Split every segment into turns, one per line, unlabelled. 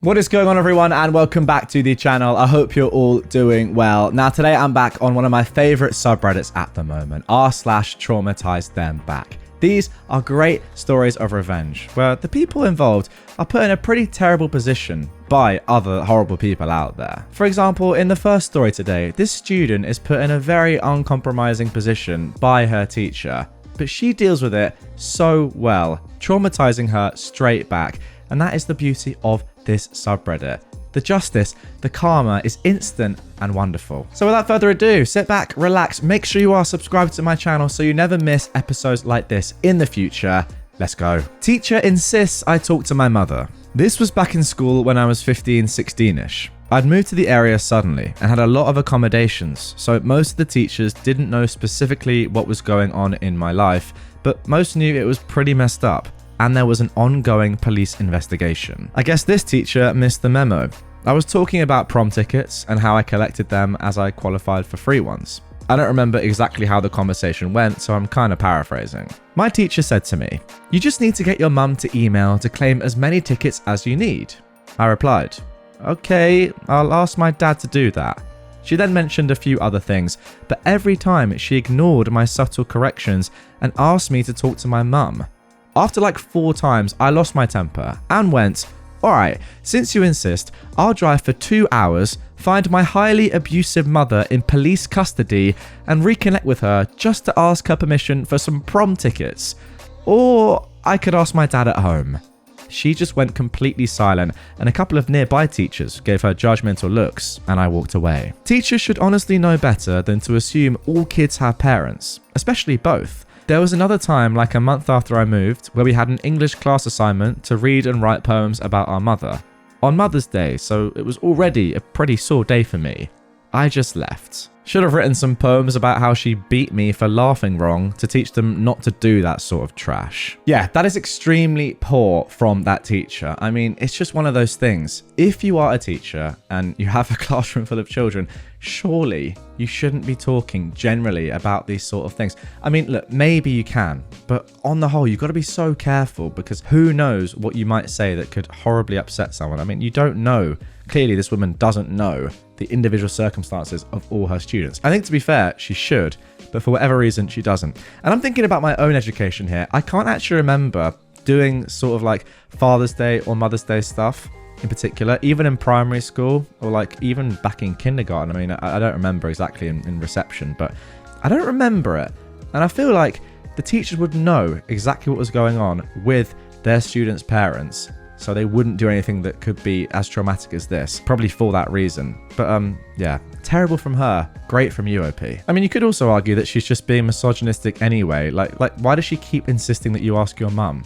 What is going on, everyone, and welcome back to the channel. I hope you're all doing well. Now, today I'm back on one of my favorite subreddits at the moment, r/TraumatizeThemBack. These are great stories of revenge, where the people involved are put in a pretty terrible position by other horrible people out there. For example, in the first story today, this student is put in a very uncompromising position by her teacher, but she deals with it so well, traumatizing her straight back, and that is the beauty of this subreddit. The justice, the karma is instant and wonderful. So without further ado, sit back, relax, make sure you are subscribed to my channel so you never miss episodes like this in the future. Let's go. Teacher insists I talk to my mother. This was back in school when I was 15, 16-ish. I'd moved to the area suddenly and had a lot of accommodations, so most of the teachers didn't know specifically what was going on in my life, but most knew it was pretty messed up, and there was an ongoing police investigation. I guess this teacher missed the memo. I was talking about prom tickets and how I collected them as I qualified for free ones. I don't remember exactly how the conversation went, so I'm kind of paraphrasing. My teacher said to me, "You just need to get your mum to email to claim as many tickets as you need." I replied, "Okay, I'll ask my dad to do that." She then mentioned a few other things, but every time she ignored my subtle corrections and asked me to talk to my mum. After like 4 times, I lost my temper and went, "Alright, since you insist, I'll drive for 2 hours, find my highly abusive mother in police custody, and reconnect with her just to ask her permission for some prom tickets. Or I could ask my dad at home." She just went completely silent, and a couple of nearby teachers gave her judgmental looks, and I walked away. Teachers should honestly know better than to assume all kids have parents, especially both. There was another time, like a month after I moved, where we had an English class assignment to read and write poems about our mother. On Mother's Day, so it was already a pretty sore day for me. I just left. Should have written some poems about how she beat me for laughing wrong to teach them not to do that sort of trash. Yeah, that is extremely poor from that teacher. I mean, it's just one of those things. If you are a teacher and you have a classroom full of children, surely you shouldn't be talking generally about these sort of things. I mean, look, maybe you can, but on the whole, you've got to be so careful because who knows what you might say that could horribly upset someone. I mean, you don't know. Clearly, this woman doesn't know the individual circumstances of all her students. I think, to be fair, she should, but for whatever reason, she doesn't. And I'm thinking about my own education here. I can't actually remember doing sort of like Father's Day or Mother's Day stuff in particular, even in primary school or like even back in kindergarten. I mean, I don't remember exactly in reception, but I don't remember it. And I feel like the teachers would know exactly what was going on with their students' parents, so they wouldn't do anything that could be as traumatic as this, probably for that reason. But yeah, terrible from her, great from you, OP. I mean, you could also argue that she's just being misogynistic anyway. Like why does she keep insisting that you ask your mum?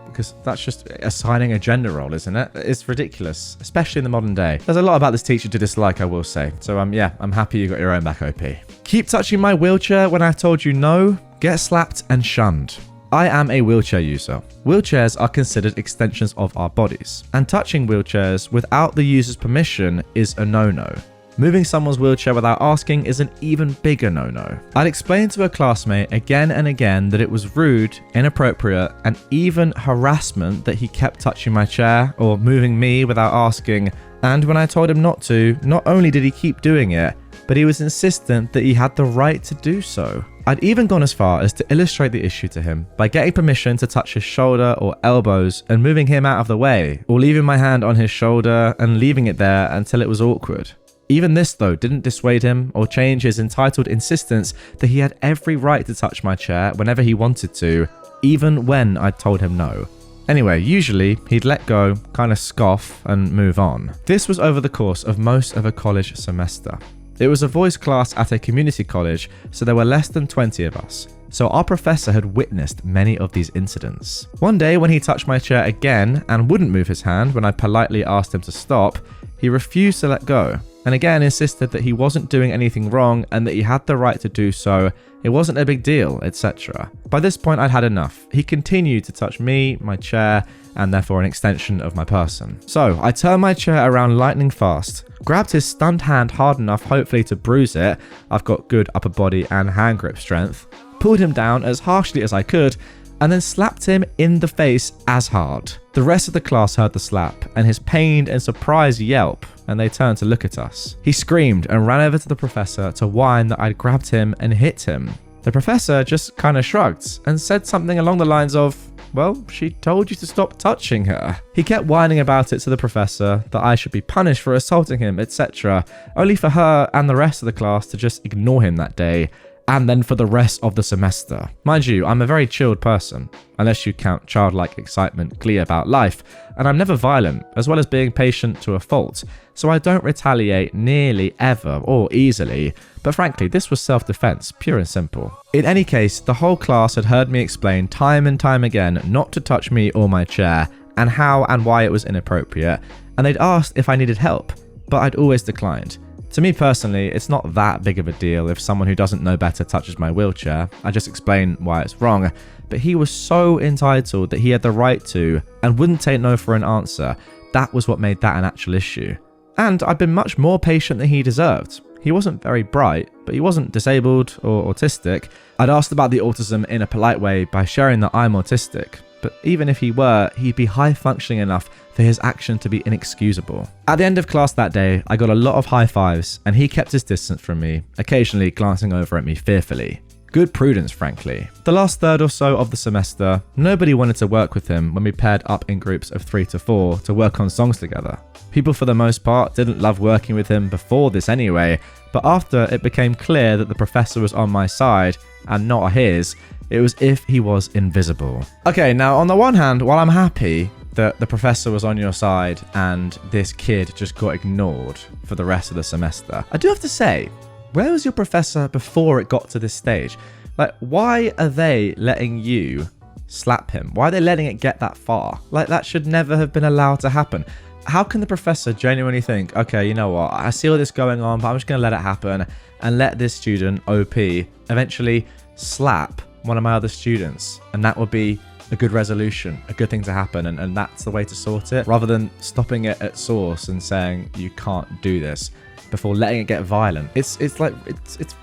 Because that's just assigning a gender role, isn't it? It's ridiculous, especially in the modern day. There's a lot about this teacher to dislike, I will say. So yeah, I'm happy you got your own back, OP. Keep touching my wheelchair when I've told you no, get slapped and shunned. I am a wheelchair user. Wheelchairs are considered extensions of our bodies, and touching wheelchairs without the user's permission is a no-no. Moving someone's wheelchair without asking is an even bigger no-no. I'd explained to a classmate again and again that it was rude, inappropriate, and even harassment that he kept touching my chair or moving me without asking, and when I told him not to, not only did he keep doing it, but he was insistent that he had the right to do so. I'd even gone as far as to illustrate the issue to him by getting permission to touch his shoulder or elbows and moving him out of the way, or leaving my hand on his shoulder and leaving it there until it was awkward. Even this, though, didn't dissuade him or change his entitled insistence that he had every right to touch my chair whenever he wanted to, even when I'd told him no. Anyway, usually he'd let go, kind of scoff, and move on. This was over the course of most of a college semester. It was a voice class at a community college, so there were less than 20 of us. So our professor had witnessed many of these incidents. One day when he touched my chair again and wouldn't move his hand when I politely asked him to stop, he refused to let go, and again insisted that he wasn't doing anything wrong and that he had the right to do so, it wasn't a big deal, etc. By this point I'd had enough. He continued to touch me, my chair, and therefore an extension of my person. So I turned my chair around lightning fast, grabbed his stunned hand hard enough hopefully to bruise it, I've got good upper body and hand grip strength, pulled him down as harshly as I could, and then slapped him in the face as hard. The rest of the class heard the slap and his pained and surprised yelp, and they turned to look at us. He screamed and ran over to the professor to whine that I'd grabbed him and hit him. The professor just kind of shrugged and said something along the lines of, well, she told you to stop touching her. He kept whining about it to the professor, that I should be punished for assaulting him, etc., only for her and the rest of the class to just ignore him that day, and then for the rest of the semester. Mind you, I'm a very chilled person, unless you count childlike excitement, glee about life, and I'm never violent, as well as being patient to a fault, so I don't retaliate nearly ever or easily, but frankly, this was self-defense, pure and simple. In any case, the whole class had heard me explain time and time again not to touch me or my chair, and how and why it was inappropriate, and they'd asked if I needed help, but I'd always declined. To me personally, it's not that big of a deal if someone who doesn't know better touches my wheelchair. I just explain why it's wrong. But he was so entitled that he had the right to and wouldn't take no for an answer. That was what made that an actual issue. And I've been much more patient than he deserved. He wasn't very bright, but he wasn't disabled or autistic. I'd asked about the autism in a polite way by sharing that I'm autistic. But even if he were, he'd be high functioning enough for his action to be inexcusable. At the end of class that day, I got a lot of high fives and he kept his distance from me, occasionally glancing over at me fearfully. Good prudence, frankly. The last third or so of the semester, nobody wanted to work with him when we paired up in groups of 3 to 4 to work on songs together. People for the most part didn't love working with him before this anyway, but after it became clear that the professor was on my side and not his, it was if he was invisible. Okay, now on the one hand, while I'm happy that the professor was on your side and this kid just got ignored for the rest of the semester, I do have to say, where was your professor before it got to this stage? Like, why are they letting you slap him? Why are they letting it get that far? Like, that should never have been allowed to happen. How can the professor genuinely think, okay, you know what, I see all this going on, but I'm just going to let it happen and let this student, OP, eventually slap one of my other students, and that would be a good resolution, a good thing to happen, and that's the way to sort it, rather than stopping it at source and saying you can't do this before letting it get violent. It's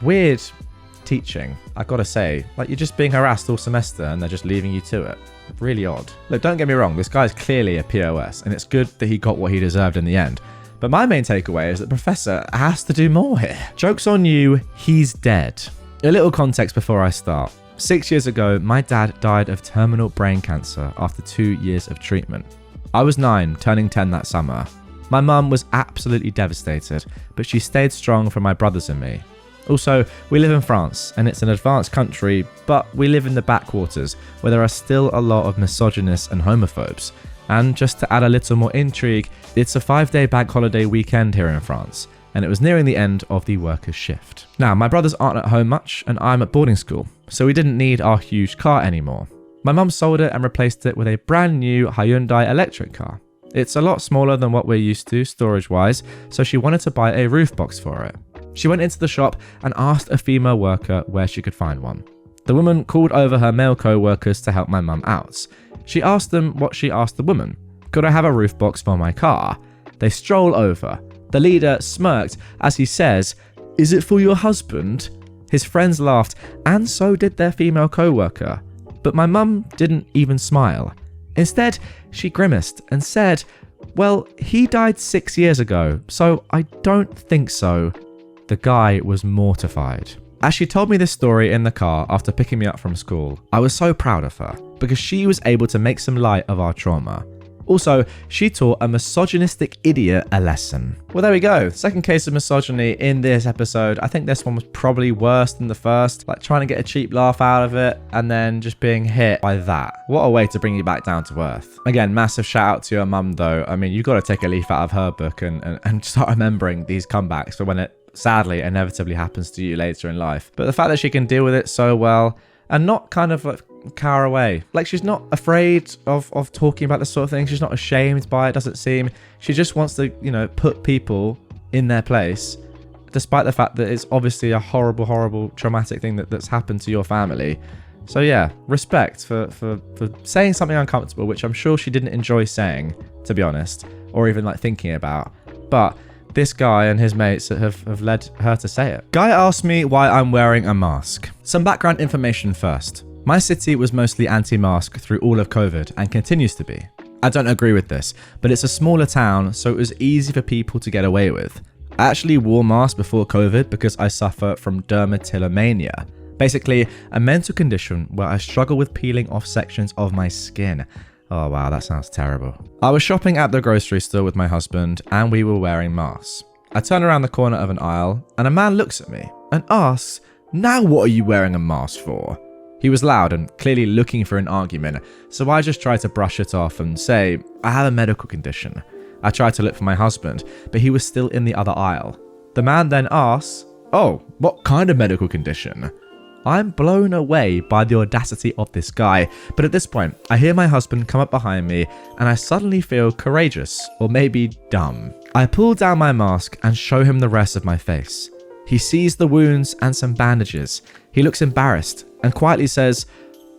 weird teaching, I gotta say. Like, you're just being harassed all semester and they're just leaving you to it. Really odd. Look, don't get me wrong, this guy's clearly a POS, and it's good that he got what he deserved in the end. But my main takeaway is that the professor has to do more here. Joke's on you, he's dead. A little context before I start. 6 years ago, my dad died of terminal brain cancer after 2 years of treatment. I was 9, turning 10 that summer. My mum was absolutely devastated, but she stayed strong for my brothers and me. Also, we live in France, and it's an advanced country, but we live in the backwaters, where there are still a lot of misogynists and homophobes. And just to add a little more intrigue, it's a 5-day bank holiday weekend here in France, and it was nearing the end of the workers' shift. Now, my brothers aren't at home much, and I'm at boarding school, so we didn't need our huge car anymore. My mum sold it and replaced it with a brand new Hyundai electric car. It's a lot smaller than what we're used to, storage-wise, so she wanted to buy a roof box for it. She went into the shop and asked a female worker where she could find one. The woman called over her male co-workers to help my mum out. She asked them what she asked the woman. Could I have a roof box for my car? They stroll over. The leader smirked as he says, "Is it for your husband?" His friends laughed, and so did their female co-worker. But my mum didn't even smile. Instead, she grimaced and said, "Well, he died 6 years ago, so I don't think so." The guy was mortified. As she told me this story in the car after picking me up from school, I was so proud of her because she was able to make some light of our trauma. Also, she taught a misogynistic idiot a lesson. Well, there we go. Second case of misogyny in this episode. I think this one was probably worse than the first, like trying to get a cheap laugh out of it and then just being hit by that. What a way to bring you back down to earth. Again, massive shout out to your mum though. I mean, you've got to take a leaf out of her book and start remembering these comebacks for when it sadly inevitably happens to you later in life. But the fact that she can deal with it so well and not kind of like cower away. Like, she's not afraid of talking about this sort of thing. She's not ashamed by it, doesn't seem. She just wants to, put people in their place, despite the fact that it's obviously a horrible, horrible, traumatic thing that's happened to your family. So yeah, respect for saying something uncomfortable, which I'm sure she didn't enjoy saying, to be honest, or even like thinking about. But this guy and his mates have led her to say it. Guy asked me why I'm wearing a mask. Some background information first. My city was mostly anti-mask through all of COVID and continues to be. I don't agree with this, but it's a smaller town, so it was easy for people to get away with. I actually wore masks before COVID because I suffer from dermatillomania. Basically, a mental condition where I struggle with peeling off sections of my skin. Oh wow, that sounds terrible. I was shopping at the grocery store with my husband and we were wearing masks. I turn around the corner of an aisle and a man looks at me and asks, "Now what are you wearing a mask for?" He was loud and clearly looking for an argument, so I just tried to brush it off and say, "I have a medical condition." I tried to look for my husband, but he was still in the other aisle. The man then asks, "Oh, what kind of medical condition?" I'm blown away by the audacity of this guy, but at this point, I hear my husband come up behind me and I suddenly feel courageous, or maybe dumb. I pull down my mask and show him the rest of my face. He sees the wounds and some bandages. He looks embarrassed and quietly says,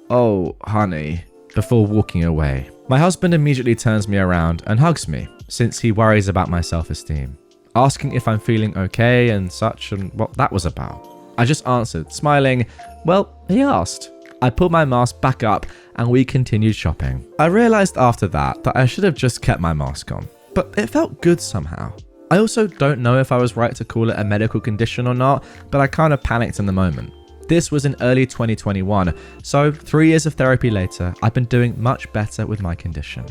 "Oh, honey," before walking away. My husband immediately turns me around and hugs me, since he worries about my self-esteem, asking if I'm feeling okay and such and what that was about. I just answered, smiling, "Well, he asked." I pulled my mask back up and we continued shopping. I realized after that I should have just kept my mask on, but it felt good somehow. I also don't know if I was right to call it a medical condition or not, but I kind of panicked in the moment. This was in early 2021, so 3 years of therapy later, I've been doing much better with my condition.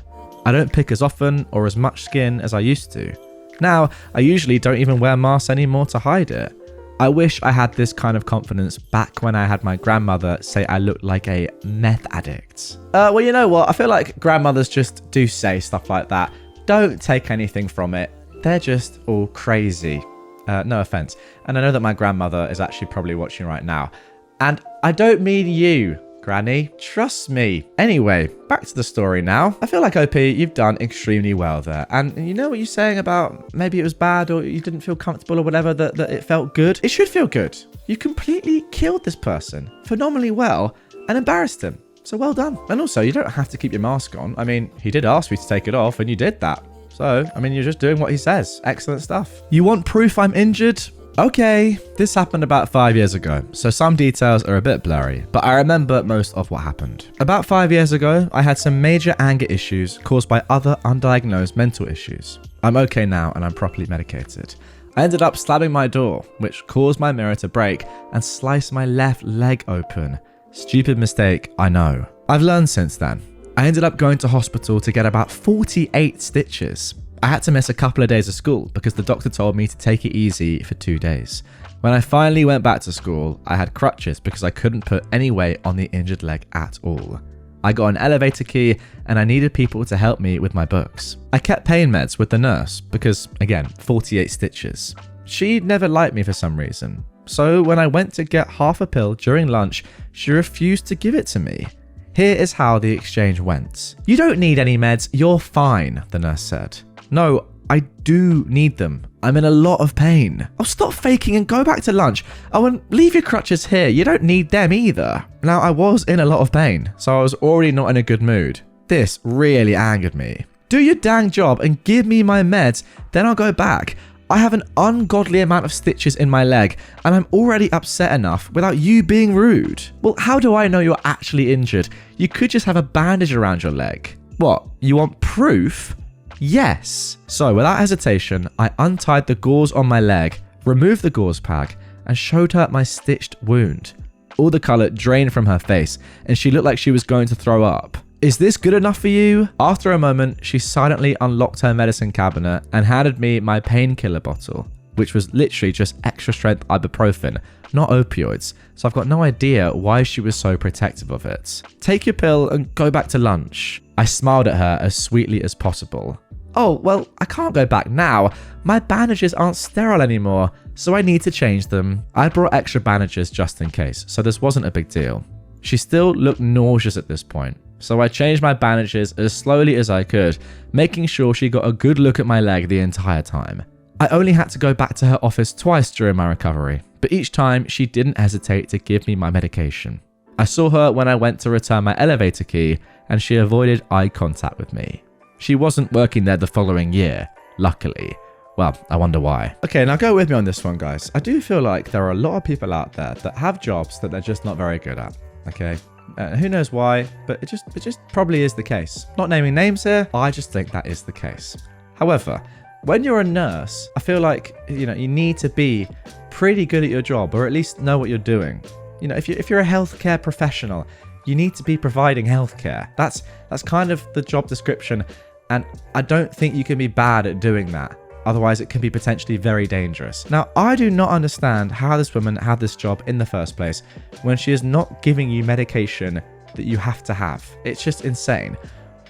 I don't pick as often or as much skin as I used to. Now, I usually don't even wear masks anymore to hide it. I wish I had this kind of confidence back when I had my grandmother say I looked like a meth addict. Well, you know what? I feel like grandmothers just do say stuff like that. Don't take anything from it. They're just all crazy. No offense. And I know that my grandmother is actually probably watching right now. And I don't mean you, Granny. Trust me. Anyway, back to the story now. I feel like, OP, you've done extremely well there. And you know what you're saying about maybe it was bad or you didn't feel comfortable or whatever, that it felt good? It should feel good. You completely killed this person phenomenally well and embarrassed him. So well done. And also, you don't have to keep your mask on. I mean, he did ask you to take it off and you did that. So, I mean, you're just doing what he says. Excellent stuff. You want proof I'm injured? Okay, this happened about 5 years ago, so some details are a bit blurry, but I remember most of what happened. About 5 years ago, I had some major anger issues caused by other undiagnosed mental issues. I'm okay now and I'm properly medicated. I ended up slamming my door, which caused my mirror to break and slice my left leg open. Stupid mistake, I know. I've learned since then. I ended up going to hospital to get about 48 stitches. I had to miss a couple of days of school because the doctor told me to take it easy for 2 days. When I finally went back to school, I had crutches because I couldn't put any weight on the injured leg at all. I got an elevator key and I needed people to help me with my books. I kept pain meds with the nurse because, again, 48 stitches. She never liked me for some reason. So when I went to get half a pill during lunch, she refused to give it to me. Here is how the exchange went. "You don't need any meds, you're fine," the nurse said. "No, I do need them. I'm in a lot of pain." "Oh, stop faking and go back to lunch. Oh, and leave your crutches here. You don't need them either." Now, I was in a lot of pain, so I was already not in a good mood. This really angered me. "Do your dang job and give me my meds, then I'll go back. I have an ungodly amount of stitches in my leg, and I'm already upset enough without you being rude." "Well, how do I know you're actually injured? You could just have a bandage around your leg." "What, you want proof?" "Yes." So without hesitation, I untied the gauze on my leg, removed the gauze pack, and showed her my stitched wound. All the colour drained from her face, and she looked like she was going to throw up. "Is this good enough for you?" After a moment, she silently unlocked her medicine cabinet and handed me my painkiller bottle, which was literally just extra strength ibuprofen, not opioids, so I've got no idea why she was so protective of it. "Take your pill and go back to lunch." I smiled at her as sweetly as possible. "Oh, well, I can't go back now. My bandages aren't sterile anymore, so I need to change them." I brought extra bandages just in case, so this wasn't a big deal. She still looked nauseous at this point, so I changed my bandages as slowly as I could, making sure she got a good look at my leg the entire time. I only had to go back to her office twice during my recovery, but each time she didn't hesitate to give me my medication. I saw her when I went to return my elevator key, and she avoided eye contact with me. She wasn't working there the following year, luckily. Well, I wonder why. Okay, now go with me on this one, guys. I do feel like there are a lot of people out there that have jobs that they're just not very good at, okay? Who knows why, but it just probably is the case. Not naming names here, I just think that is the case. However, when you're a nurse, I feel like, you need to be pretty good at your job, or at least know what you're doing. If you're a healthcare professional, you need to be providing healthcare. That's kind of the job description, and I don't think you can be bad at doing that. Otherwise, it can be potentially very dangerous. Now, I do not understand how this woman had this job in the first place when she is not giving you medication that you have to have. It's just insane.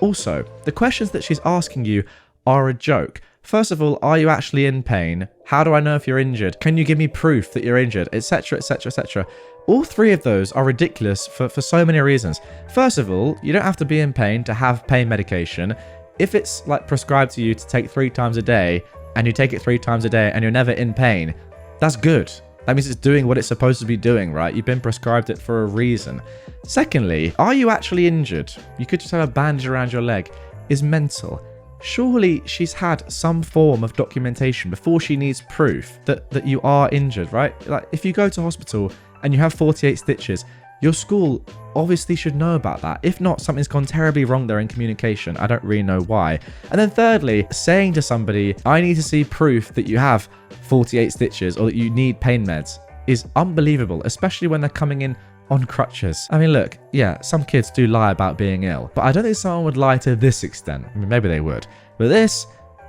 Also, the questions that she's asking you are a joke. First of all, are you actually in pain? How do I know if you're injured? Can you give me proof that you're injured? Etc, etc, etc. All three of those are ridiculous for so many reasons. First of all, you don't have to be in pain to have pain medication. If it's like prescribed to you to take 3 times a day, and you take it 3 times a day and you're never in pain, that's good. That means it's doing what it's supposed to be doing, right? You've been prescribed it for a reason. Secondly, are you actually injured? You could just have a bandage around your leg. Is mental. Surely she's had some form of documentation before she needs proof that you are injured, right? Like, if you go to hospital and you have 48 stitches, your school obviously should know about that. If not, something's gone terribly wrong there in communication. I don't really know why. And then thirdly, saying to somebody, I need to see proof that you have 48 stitches or that you need pain meds is unbelievable, especially when they're coming in on crutches. I mean, look, yeah, some kids do lie about being ill, but I don't think someone would lie to this extent. I mean, maybe they would, but this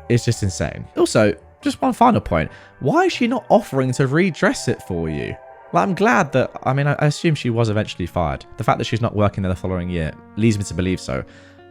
is just insane. Also, just one final point. Why is she not offering to redress it for you? Well, I'm glad that, I assume she was eventually fired. The fact that she's not working there the following year leads me to believe so.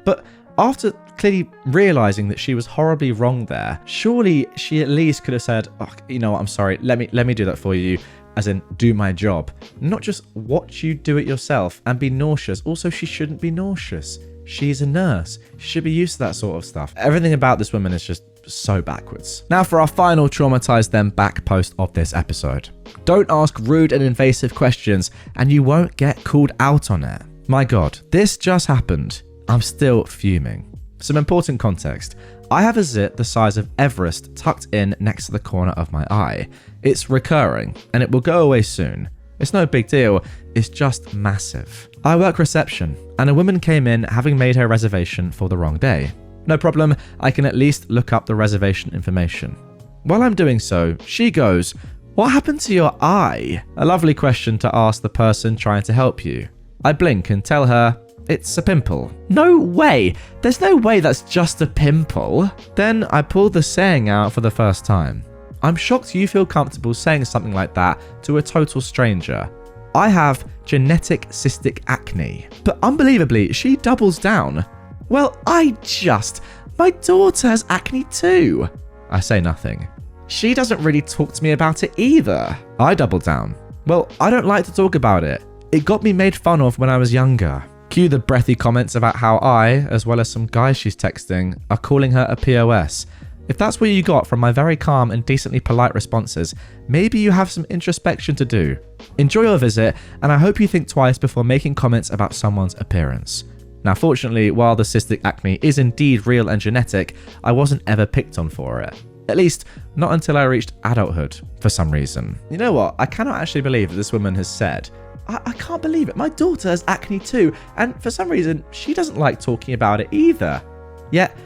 But after clearly realizing that she was horribly wrong there, surely she at least could have said, oh, you know what, I'm sorry, let me do that for you, as in do my job. Not just watch you do it yourself and be nauseous. Also, she shouldn't be nauseous. She's a nurse. She should be used to that sort of stuff. Everything about this woman is just so backwards. Now for our final Traumatize Them Back post of this episode. Don't ask rude and invasive questions and you won't get called out on it. My God, this just happened. I'm still fuming. Some important context. I have a zit the size of Everest tucked in next to the corner of my eye. It's recurring and it will go away soon. It's no big deal, it's just massive. I work reception and a woman came in having made her reservation for the wrong day. No problem, I can at least look up the reservation information. While I'm doing so, she goes, "What happened to your eye?" A lovely question to ask the person trying to help you. I blink and tell her, "It's a pimple." "No way! There's no way that's just a pimple." Then I pull the saying out for the first time. I'm shocked you feel comfortable saying something like that to a total stranger. I have genetic cystic acne. But unbelievably, she doubles down. "Well, my daughter has acne too." I say nothing. "She doesn't really talk to me about it either." I double down. "Well, I don't like to talk about it. It got me made fun of when I was younger." Cue the breathy comments about how I, as well as some guys she's texting, are calling her a POS. If that's what you got from my very calm and decently polite responses, maybe you have some introspection to do. Enjoy your visit, and I hope you think twice before making comments about someone's appearance. Now, fortunately, while the cystic acne is indeed real and genetic, I wasn't ever picked on for it. At least, not until I reached adulthood, for some reason. You know what? I cannot actually believe that this woman has said, I can't believe it. My daughter has acne too, and for some reason, she doesn't like talking about it either. Yet,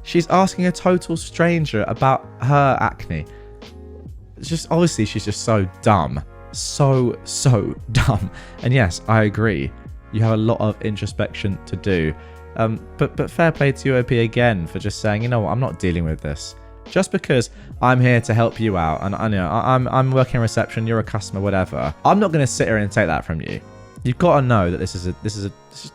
she's asking a total stranger about her acne. It's just, obviously, she's just so dumb. So dumb. And yes, I agree. You have a lot of introspection to do. But fair play to you, OP, again, for just saying, you know what, I'm not dealing with this. Just because I'm here to help you out, and I'm working reception, you're a customer, whatever. I'm not going to sit here and take that from you. You've got to know that this is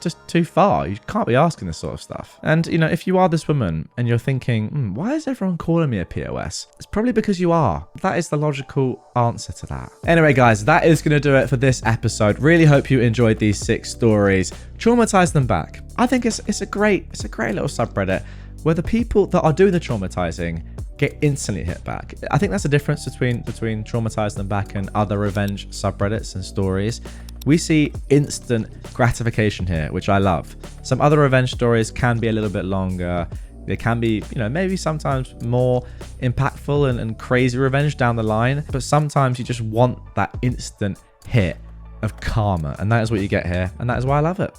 just too far. You can't be asking this sort of stuff. And, if you are this woman and you're thinking, why is everyone calling me a POS? It's probably because you are. That is the logical answer to that. Anyway, guys, that is going to do it for this episode. Really hope you enjoyed these 6 stories. Traumatize them back. I think it's a great little subreddit where the people that are doing the traumatizing get instantly hit back. I think that's the difference between Traumatize Them Back and other revenge subreddits and stories. We see instant gratification here, which I love. Some other revenge stories can be a little bit longer. They can be, maybe sometimes more impactful and crazy revenge down the line. But sometimes you just want that instant hit of karma. And that is what you get here. And that is why I love it.